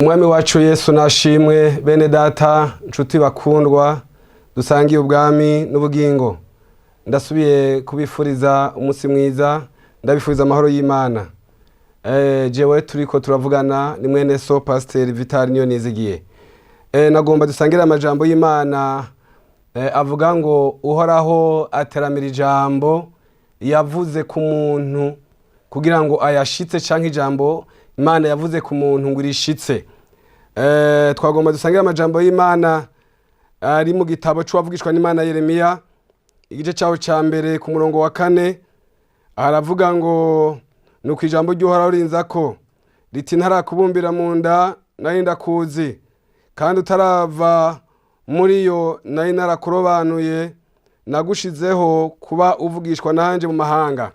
Umwami wacu Yesu nashimwe. Bene data nshuti bakundwa dusangiye ubwami n'ubugingo, ndasubiye kubifuriza umunsi mwiza, ndabifuriza amahoro y'Imana. Jewe turiko turavugana ni mwene so Pasteur Vital Niyonizigiye. Nagomba dusangira amajambo y'Imana avuga ngo uhoraho ateramira ijambo yavuze ku muntu kugira ngo ayashitse, canke ijambo Imana yavuze ku muntu ngo irishitse. Twagomba dusangira amajambo y'Imana ari mu gitabo c'uwavugishwa n'Imana Yeremiya, igice cyaho ca mbere ku murongo wa 4, aravuga ngo nuko ijambo ry'uhoraho rinzako riti ntarakubumbira mu nda nari ndakuzi, kandi utarava muri yo nari narakurobanuye, nagushizeho kuba uvugishwa nanje mu mahanga.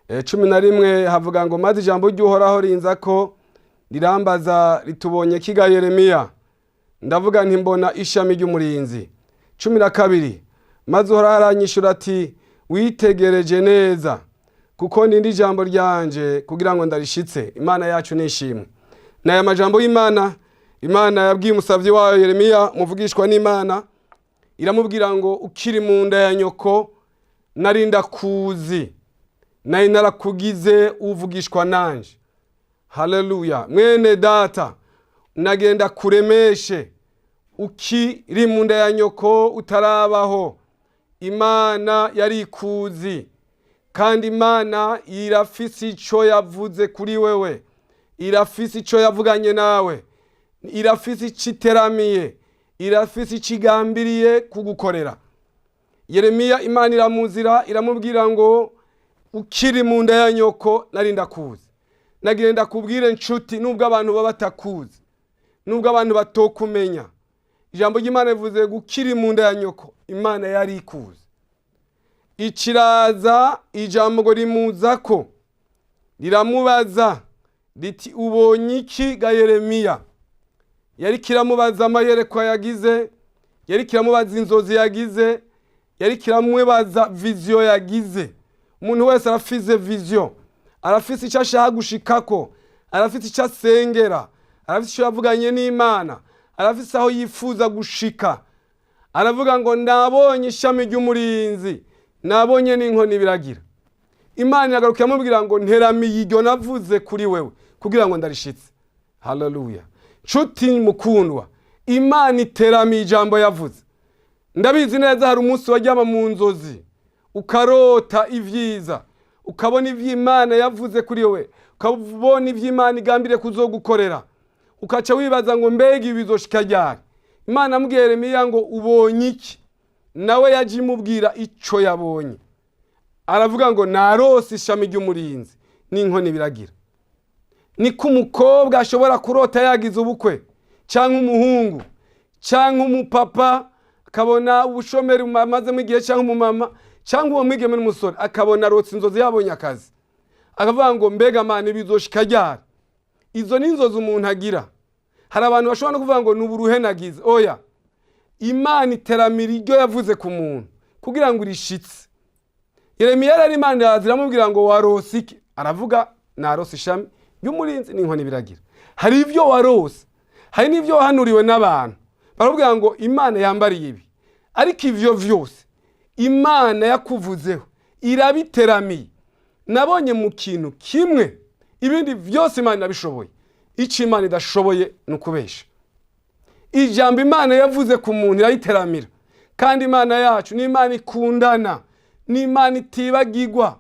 11 havuga ngo maze ijambo ry'uhoraho rinzako rirambaza ritubonye kiga Yeremiya, ndavuga nti mbona ishami ry'umurinzi. 12 maze uhoraho aranyishura ati witegereje neza, kuko nindi ijambo ryanje kugira ngo ndarishitse. Imana yacu nishimwe. Naya majambo y'Imana, Imana yabwiye umusavyi wayo Yeremiya muvugishwa n'Imana, iramubwira ngo ukiri mu nda ya nyoko nari ndakuzi, nari narakugize uvugishwa nanje. Haleluya. Mwene data, nagenda kuremeshe ukiri mu nda ya nyoko utarabaho. Imana yari ikuzi, kandi Imana irafise ico yavuze kuri wewe, irafise ico yavuganye nawe, irafise iciteramiye, irafise icigambiriye kugukorera. Yeremiya Imana iramuzira, iramubwira ngo ukiri mu nda ya nyoko nari ndakuzi. Nagenda kubwire nshuti, nubwo abantu baba batakuzi, nubwo abantu batokumenya, ijambo ry'Imana rivuze gukiri mu nda ya nyoko Imana yari ikuzi. Ikiraza ijambo ngo rimuzako riramubaza riti ubonye iki ga Yeremiya? Yari kiramubaza amayerekwa yagize, yari kiramubaza inzozi yagize, yari kiramubaza vision yagize. Umuntu wese arafise vision, arafise icyo ashaka gushikako, arafise icyo asengera, arafise icyo yavuganye n'Imana, arafise aho yifuza gushika. Aravuga ngo ndabonye ishami ry'umurinzi, nabonye n'inkoni biragira. Imana yagaruka yamubwira ngo nteramiye iryo navuze kuri wewe kugira ngo ndarishitse. Haleluya. Nshuti mukundwa, Imana iteramiye ijambo yavuze. Ndabizi neza hari umunsi wajyama mu nzozi ukarota ivyiza, ukabona ivy'Imana yavuze kuri wewe, ukabona ivy'Imana igambire kuzogukorera, ukaca wibaza ngo mbega ibizoshika ryari. Imana amubwiye Yeremiya ngo ubonye iki? Nawe yaje imubwira ico yabonye. Aravuga ngo narose ishami ry'umurinzi n'inkoni biragira. Niko umukobwa ashobora kurota yagize ubukwe, canke umuhungu, canke umupapa akabona ubushomeri maze mu gihe, canke umumama, canke uwo mwigeme n'umusore akabona arotse inzozi yabonye akazi, akavuga ngo mbega Mana bizoshika ryari? Izo ni inzozi umuntu agira. Hari abantu bashobora no kuvuga ngo nuburuhe nagize. Oya, Imana iteramira iryo yavuze ku muntu kugira ngo irishitse. Yeremiya yari Imana yaziramubwira ngo warose iki? Aravuga narose ishami ry'umurinzi n'inkoni biragira. Hari ivyo warose, hari n'ivyo wahanuriwe n'abantu, baravuga ngo Imana yambariye ibi. Ariko ivyo vyose Imana yakuvuzeho irabiteramiye. Nabonye mu kintu kimwe, ibindi vyose Imana yabishoboye. Ico Imana idashoboye nukubesha. Ijambo Imana yavuze ku muntu irayiteramira. Kandi Imana yacu ni Imana ikundana, ni Imana itibagirwa.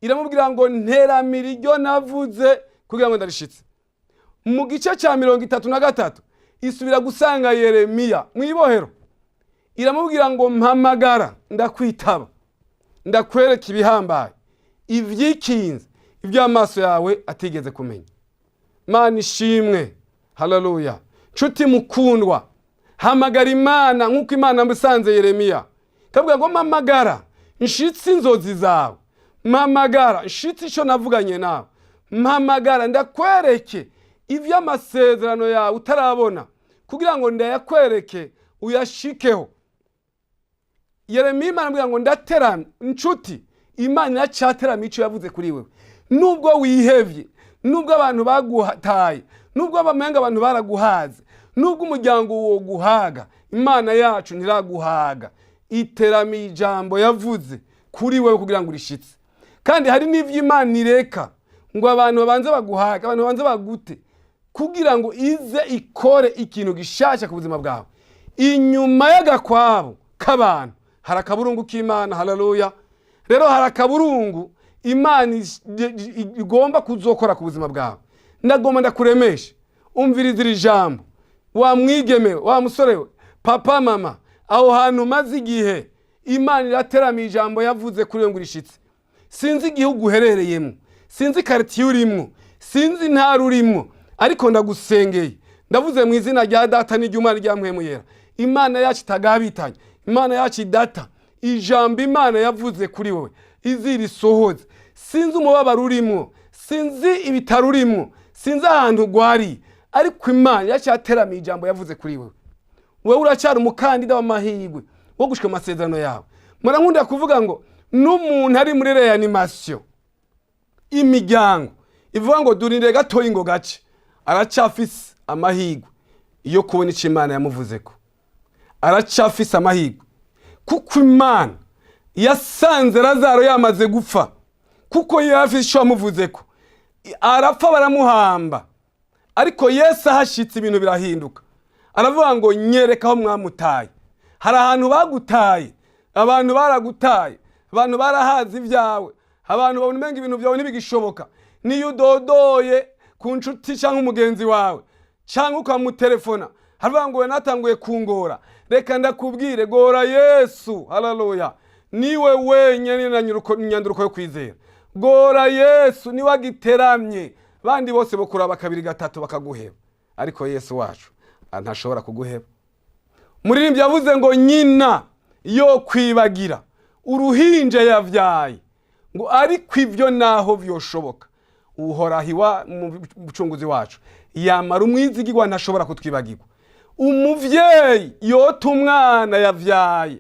Iramubwira ngo nteramira iryo navuze kugira ngo ndarishitse. Mu gice ca 33 isubira gusanga Yeremiya mwibohero. Iramubwira ngo mpamagara ndakwitaba, ndakwereka ibihambaye, ivyikinze, ibyo amaso yawe atigeze kumenya. Mana ishimwe. Haleluya. Nshuti mukundwa, hamagara Imana nkuko Imana musanze Yeremiya. Kavuga ngo mpamagara nshitse inzozi zawe, mpamagara nshitse ico navuganye nawe, mpamagara ndakwereke ivyo amasezerano yawe utarabona kugira ngo ndayakwereke uyashikeho. Yeremiya Imana amubwira ngo ndaterana. Nshuti, Imana yacaterana ico yavuze kuri wewe. Nubwo wihevye, nubwo abantu bagutaye, nubwo abamenga abantu baraguhaze, nubwo umuryango wo guhaga, Imana yacu ntiraguhaga. Iteramiye ijambo yavuze kuri wewe kugira ngo urishitse. Kandi hari n'ivyo Imana ireka ngo abantu babanze baguhaga, abantu babanze bagute, kugira ngo ize ikore ikintu gishasha ku buzima bwawe. Inyuma y'agakwabo k'abantu hari akaburungu k'Imana. Haleluya. Rero hari akaburungu Imana igomba kuzokora ku buzima bwawe. Ndagomba ndakuremesha, umviriza iri jambo, wa mwigeme, wa musore we, papa mama, aho hantu maze igihe Imana irateramiye ijambo yavuze kuri ngo urishitse. Sinzi igihugu uherereyemo, sinzi quartier urimo, sinzi ntara urimo, ariko ndagusengeye, ndavuze mu izina rya Data n'iry'Umwana rya Mpwemu Yera. Imana yacu itagabitanye, Imana yacu idata, ijambo Imana yavuze kuri wowe iziri sohoze. Sinzi umubabaro urimo, sinzi ibitaro urimo, sinzi ahantu gwari, ariko Imana yacu yateramiye ijambo yavuze kuri wowe. Wewe uracyari umukandida w'amahirwe wo gushika mu masezerano yawe. Murankunda kuvuga ngo n'umuntu ari muri reanimation, imiryango ivuga ngo durinde gatoyi ngo gace, aracafise amahirwe iyo kubona ico Imana yamuvuzeko. Aracafise amahirwe kuko Imana yasanze Lazaro yamaze gupfa, kuko yafise ico yamuvuzeko. Arapfa baramuhamba, ariko Yesu ahashitse ibintu birahinduka. Aravuga ngo nyereka aho mwamutaye. Hari ahantu bagutaye, abantu baragutaye, abantu barahazi ibyawe, abantu babona umenga ibintu byawe ntibigishoboka. Niyo udodoye ku nshuti cyangwa umugenzi wawe cyangwa ukamutelefona, haravuga ngo we natanguye kungora. Reka ndakubwire, gora Yesu. Haleluya. Niwe wenyene na nyanduruko yo kwizera. Gora Yesu, niwe agiteramye. Bandi bose bokuraba kabiri gatatu bakaguheba, ariko Yesu wacu ntashobora kuguheba. Muririmbyi yavuze ngo nyina yo kwibagira uruhinja yavyaye, ngo ariko ivyo naho vyoshoboka Uhoraho iwa mucunguzi wacu yamara umwizigirwa ntashobora kutwibagirwa. Umuvyeyi yota umwana yavyaye,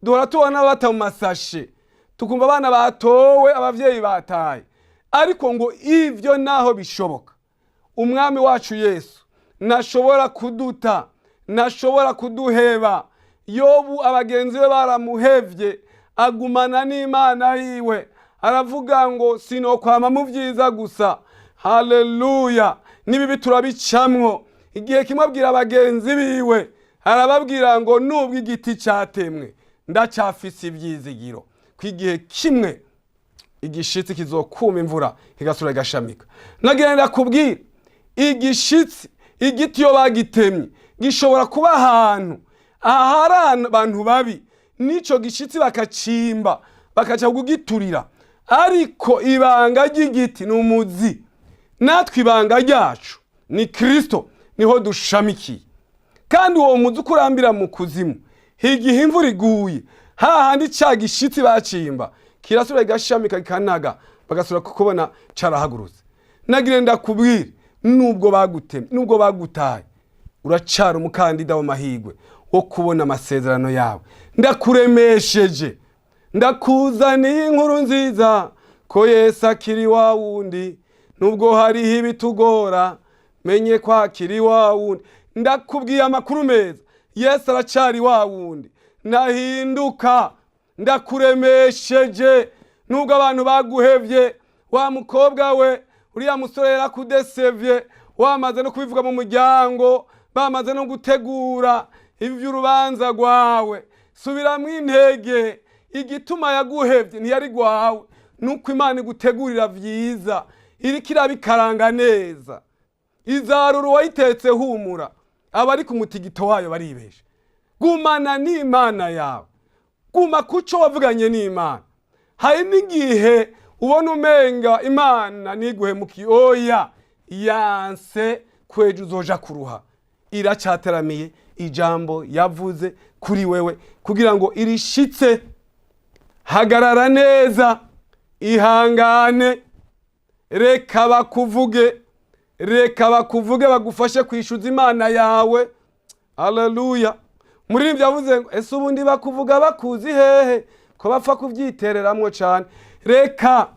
duhora tubona bata mu masashe, tukumva abana batowe, abavyeyi bataye, ariko ngo ivyo naho bishoboka umwami wacu Yesu ntashobora kuduta, ntashobora kuduheba. Yobu abagenzi be baramuhevye, agumana n'Imana yiwe, aravuga ngo sinokwama mu vyiza gusa. Haleluya. Nibibi turabicamwo. Igihe kimwe abwira abagenzi biwe, arababwira ngo nubwo igiti cyatemwe ndacyafise ivyizigiro, kwigihe kimwe igishitsi kizokuma imvura kigasura igashamika. Nagenda kubwira, igishitsi, igiti yo bagitemye gishobora kuba ahantu ahari abantu babi, nico gishitsi bakacimba bakaca kugiturira, ariko ibanga ry'igiti n'umuzi. Natwe ibanga ryacu ni Kristo, niho dushamikiye. Kandi uwo muzi ukurambira mu kuzimu, igihe imvura iguye, hahandi ca gishitsi bacimba kirasura igashamika kikanaga, bagasura kukubona carahagurutse. Nagire ndakubwire, nubwo bagutemye, nubwo bagutaye, uracara umukandida w'amahirwe wo kubona amasezerano yawe. Ndakuremesheje, ndakuzaniye inkuru nziza ko Yesu akiri wa wundi, nubwo hariho ibitugora menye ko akiri wa wundi. Ndakubwiye amakuru meza, Yesu aracari wa wundi, nahinduka. Ndakuremesheje, nubwo abantu baguhevye, wa mukobwa we, uriya musore yarakudesevye, wamaze no kubivuga mu muryango, bamaze no gutegura ivy'urubanza rwawe, subiramwo intege. Igituma yaguhevye ntiyari gwawe, nuko Imana igutegurira vyiza, iriko irabikaranga neza. Izaruru wayitetse humura, abari ku mutigito wayo baribesha. Gumana n'Imana yawe, guma kuco wavuganye n'Imana. Hari n'igihe ubona umenga Imana niguhemukiye, oya, yanse kwejo uzoja kuruha. Iracateramiye ijambo yavuze kuri wewe kugira ngo irishitse. Hagarara neza, ihangane, reka bakuvuge, reka bakuvuge bagufashe kwishuza Imana yawe. Haleluya. Muririmbyi yavuze ngo ese ubundi bakuvuga bakuzi hehe ko bapfa kuvyitereramwo cyane. Reka,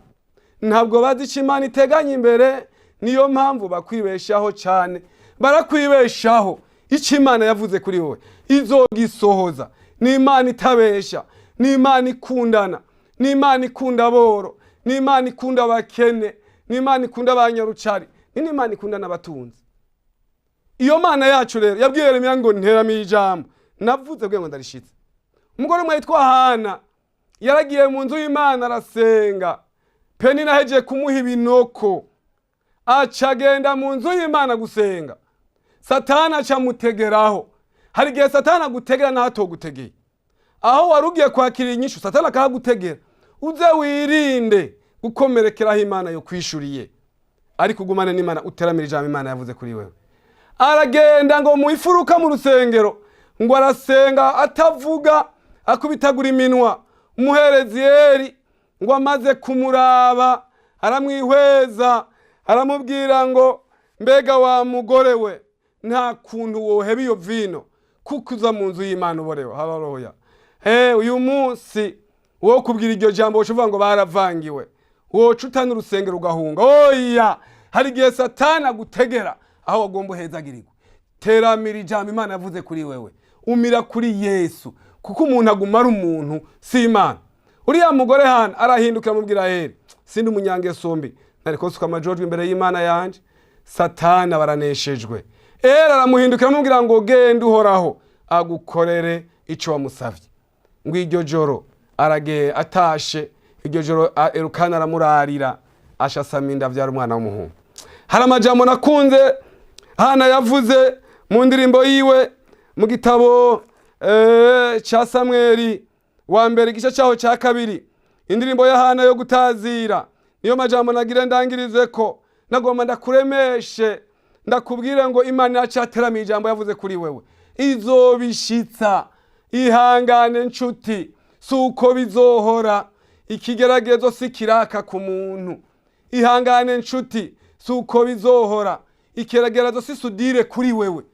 ntabwo bazi ico Imana iteganya imbere, niyo mpamvu bakwibeshaho cyane, barakwibeshaho. Icyo Imana yavuze kuri wowe izogisohoza. Ni Imana itabesha, ni Imana ikundana, ni Imana ikunda aboro, ni Imana ikunda abakene, ni Imana ikunda abanyarucari, ni Imana ikunda n'abatunzi. Iyo Mana yacu rero yabwiye Yeremiya ngo nteramiye ijambo, navuze bwe ngo ndarishitse. Umugore umwe yitwa Hana yaragiye mu nzu y'Imana arasenga, Penina ahejeje kumuha ibinoko, acagenda mu nzu y'Imana gusenga. Satani acamutegeraho. Hari igihe Satani agutegera n'atogutegeye. Aho warugiye kwakira inyishu Satani akagutegera. Uze wirinde gukomerekeraho Imana yo kwishuriye, ariko ugumane n'Imana, uteramira ijambo Imana yavuze kuri wewe. Aragenda ngo mu ifuruka mu rusengero, ngo arasenga atavuga, akubitagura iminwa. Umuherezi Eli ngo amaze kumuraba aramwihweza, aramubwira ngo mbega wa mugore we, nta kuntu woheba iyo vino kuko uza mu nzu y'Imana uborewe. Haleluya. Uyu munsi wo kubwira iryo jambo uvuga ngo baravangiwe, woca utana urusengero ugahunga. Oya, hari igihe Satani agutegera aho wagomba uhezagirirwa. Teramira ijambo Imana yavuze kuri wewe, umira kuri Yesu, kuko umuntu agumara umuntu si Imana. Uriya mugore Hana arahindukira amubwira Eli, sindi umunyangeso mbi, nariko suka amajojwe imbere y'Imana yanje. Satani baraneshejwe. Eli aramuhindukira amubwira ngo genda uhoraho agukorere ico wamusavye. Ngo iryo joro arage atashe, iryo joro Elukana aramurarira, ashasama inda avyara umwana w'umuhungu. Hari amajambo nakunze Hana yavuze mu ndirimbo yiwe mu gitabo cha Samweli wa mbere igice cyaho cya kabiri, indirimbo ya Hana yo gutazira. Niyo majambo nagira ndangirize ko nagomba ndakuremeshe, ndakubwira ngo Imana yacateramiye ijambo yavuze kuri wewe izobishitsa. Ihangane nshuti, suko bizohora, ikigeragezo sikiraka ku muntu. Ihangane nshuti, suko bizohora, ikigeragezo sisudire kuri wewe.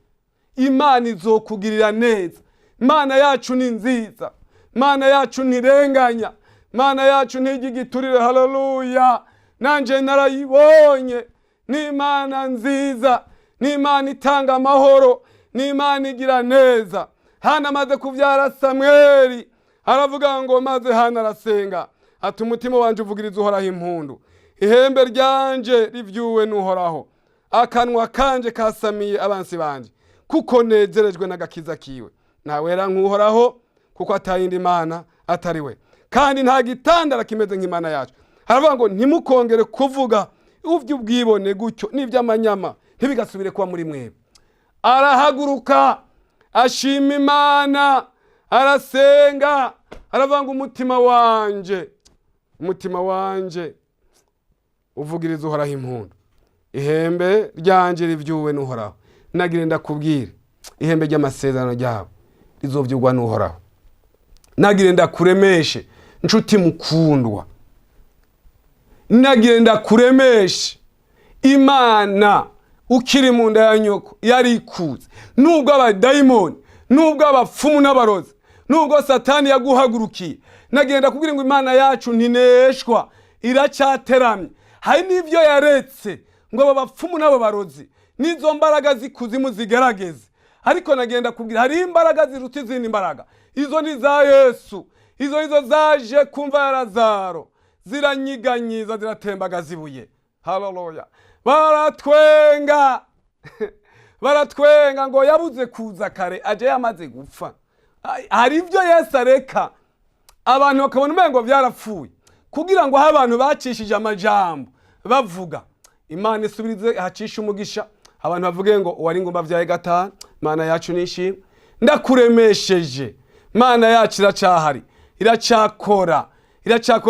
Imana izokugirira neza. Imana yacu ni nziza, Imana yacu ntirenganya, Imana yacu ntigigiturire. Haleluya. Nanje narayibonye, ni Imana nziza, ni Imana itanga amahoro, ni Imana igira neza. Hana amaze kuvyara Samweli aravuga ngo maze Hana arasenga ati umutima wanje uvugiriza uhoraho impundu, ihembe ryanje rivyuwe n'uhoraho, akanwa kanje kasamiye abansi banje, kuko nezerejwe n'agakiza kiwe. Ntawera nk'uhoraho, kuko atayindi Imana atari we, kandi nta gitandara kimeze nk'Imana yacu. Haravuga ngo ntimukongere kuvuga uvy'ubwibone gutyo n'ivy'amanyama, ntibigasubire kuba muri mwebwe. Arahaguruka ashima Imana, arasenga, aravuga ngo umutima wanje uvugiriza uhoraho impundu, ihembe ryanje rivyuwe n'uhoraho. Nagire ndakubwire, ihembe ry'amasezerano ryabo rizovyugwa n'uhoraho. Nagire ndakuremeshe nshuti mukundwa, nagire ndakuremeshe, Imana ukiri mu nda ya nyoko yarikuze. Nubwo abadayimoni, nubwo abapfumu n'abarozi, nubwo Satani yaguhagurukiye, nagenda kubwira ngo Imana yacu ntineshwa, iracateramye. Hari n'ivyo yaretse ngo aba bapfumu n'abo barozi nizo mbaraga zikuzimu zigerageze, ariko nagenda kubwira hari imbaraga ziruta izindi mbaraga. Izo ni za Yesu, izo zaje kumva ya Lazaro, ziranyiganyiza ziratembagaza ibuye. Haleluya. Baratwenga ngo yabuze kuza kare, aje yamaze gupfa. Hari ivyo Yesu areka abantu bakabona umengo vyarapfuye, kugira ngo abantu bacishije amajambo bavuga Imana isubirize hacisha umugisha, abantu bavuge ngo wari ngomba vyaye gatanu. Imana yacu nishimwe. Ndakuremesheje, Imana yacu iracahari, iracakora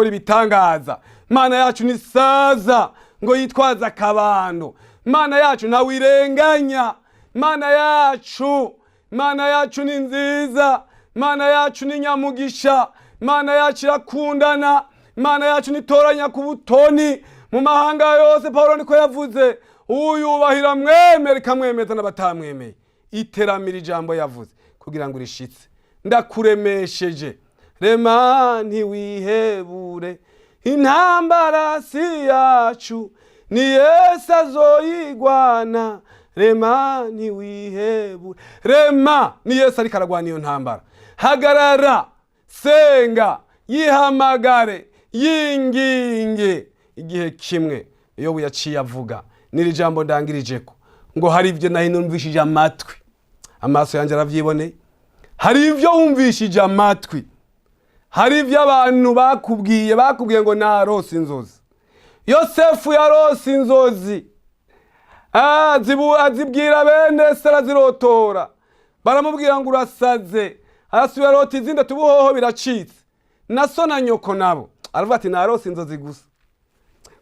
ibitangaza. Imana yacu ni saza ngo yitwaza akabando. Imana yacu ntawirenganya. Imana yacu ni nziza. Imana yacu ni nyamugisha. Imana yacu irakundana. Imana yacu nitoranya ku butoni mu mahanga yose. Paulo niko yavuze, uyubahira mwemere ikamwemeza n'abatamwemeye. Iteramira ijambo yavuze kugira ngo rishitse. Ndakuremesheje, rema ntiwihebure, intambara si yacu, ni Yesu azoyigwana, rema ntiwihebure. Rema ni Yesu ariko aragwana iyo ntambara. Hagarara, senga, yihamagare, yinginge. Igihe kimwe Yobu yaciye avuga, n'iri jambo ndangirijeko, ngo hari ibyo nahi numvishije amatwi, amaso yanjye aravyiboneye. Hari ibyo wumvishije amatwi, hari ibyo abantu bakubwiye ngo narose inzozi. Yosefu yarose inzozi, azibwira bene se, arazirotora, baramubwira ngo urasaze. Arasubira arota izindi, tubuhoho biracitse. Na so na nyoko nabo aravuga ati narose inzozi gusa,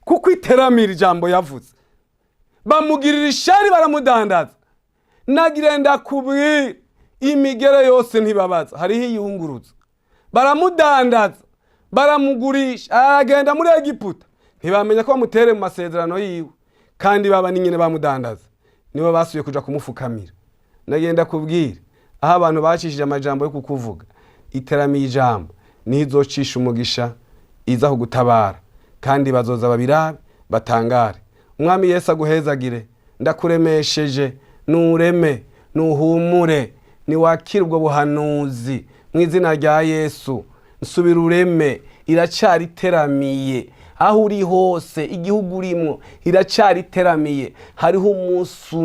kuko iteramira ijambo yavuze. Bamugirira ishari, baramudandaza. Nagirenda kubwira, imigere yose ntibabaza, hariho iyunguruza. Baramudandaza, baramugurisha, aragenda muri Egiputa. Ntibamenya ko bamutere mu masezerano yiwe, kandi baba nyine bamudandaza. Nibo basubiye kuja kumufukamira. Nagenda kubwira, aho abantu bacishije amajambo yo kukuvuga, iteramiye ijambo nizocisha umugisha, iza kugutabara, kandi bazoza babirabe batangare. Umwami Yesu aguhezagire. Ndakuremesheje, nureme, nuhumure, niwakire ubwo buhanuzi mu izina rya Yesu. Nsubira ureme, iracari teramiye. Aho uri hose, igihugu urimo iracari teramiye. Hariho umunsi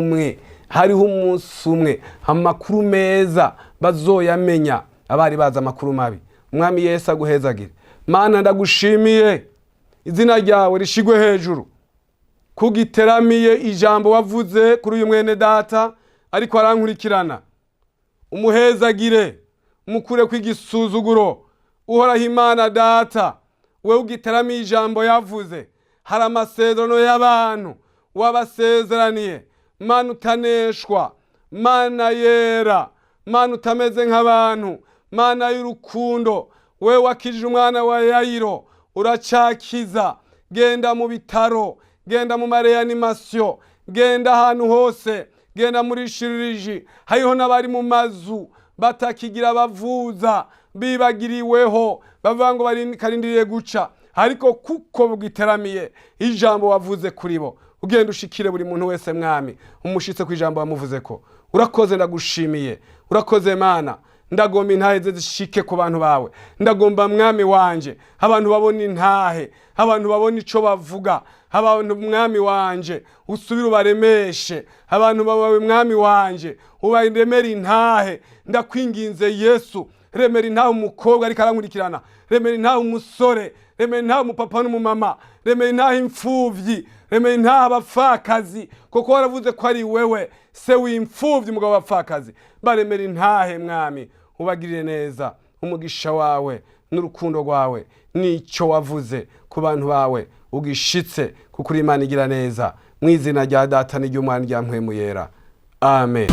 umwe amakuru meza bazoyamenya abari baza amakuru mabi. Umwami Yesu aguhezagire. Mana ndagushimiye, izina ryawe rishigwe hejuru, kugiteramiye ijambo wavuze kuri uyu mwene data ariko arankurikirana. Umuhezagire, umukure kw'igisuzuguro. Uhoraho Imana Data, wewe ugiteramiye ijambo yavuze. Hari amasezerano y'abantu wabasezeraniye. Mana utaneshwa, Mana yera, Mana utameze nk'abantu, Mana y'urukundo. Wewe wakijije umwana wa Yayiro, uracakiza. Genda mu bitaro, genda mu mareanimation, genda ahantu hose, genda muri shiririji. Hariho n'abari mu mazu batakigira bavuza, bibagiriweho, bavuga ngo karindiriye guca. Ariko kuko bugiteramiye ijambo wavuze kuri bo, ugenda ushikire buri muntu wese mwami, umushitse ku ijambo wamuvuze ko. Urakoze, ndagushimiye. Urakoze Mana. Ndagomba intahe zishike ku bantu bawe. Ndagomba mwami wanje, abantu babona intahe, abantu babona ico bavuga, abantu mwami wanje usubira ubaremeshe, abantu bawe mwami wanje ubaremera intahe. Ndakwinginze Yesu, remera intahe umukobwa ariko arankurikirana, remera intahe umusore, remera intahe umupapa n'umumama, remera intahe imfuvyi, remera intahe abapfakazi, kuko waravuze ko ari wewe se w'imfuvyi mugabo w'abapfakazi. Baremera intahe mwami, ubagirire neza. Umugisha wawe n'urukundo rwawe nico wavuze ku bantu bawe ugishitse, kuko uri Imana igira neza. Mu izina rya Data n'Umwana n'Umwuka Yera. Amen.